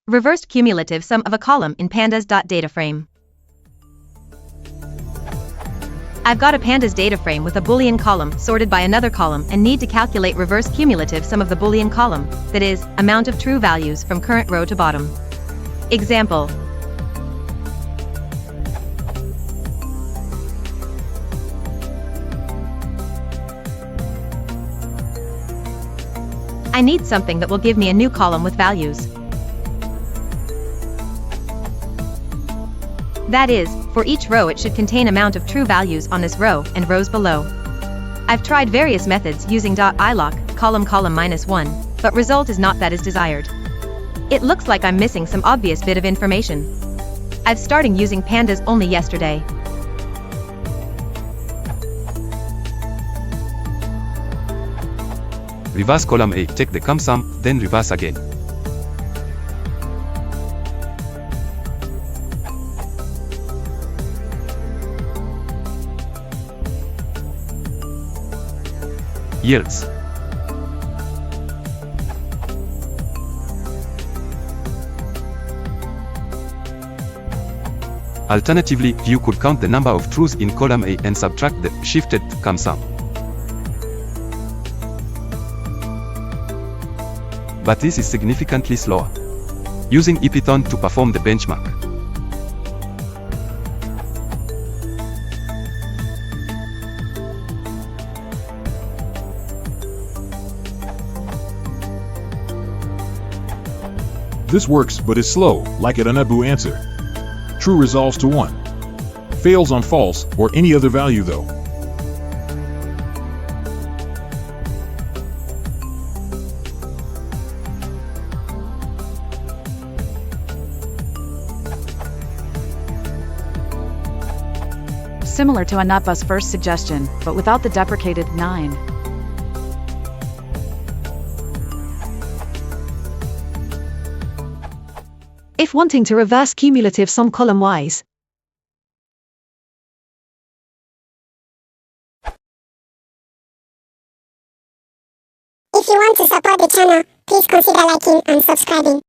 Reversed cumulative sum of a column in pandas.DataFrame. I've got a pandas data frame with a Boolean column sorted by another column and need to calculate reverse cumulative sum of the Boolean column, that is, amount of true values from current row to bottom. Example. I need something that will give me a new column with values. That is, for each row it should contain amount of true values on this row and rows below. I've tried various methods using .iloc, column -1, but result is not that as desired. It looks like I'm missing some obvious bit of information. I've started using pandas only yesterday. Reverse column A, check the cum sum, then reverse again. Yields. Alternatively, you could count the number of truths in column A and subtract the shifted cum sum. But this is significantly slower. Using Python to perform the benchmark. This works but is slow, like at an ABU answer. True resolves to 1. Fails on false or any other value though. Similar to Anatva's first suggestion, but without the deprecated 9. If wanting to reverse cumulative sum column-wise, if you want to support the channel, please consider liking and subscribing.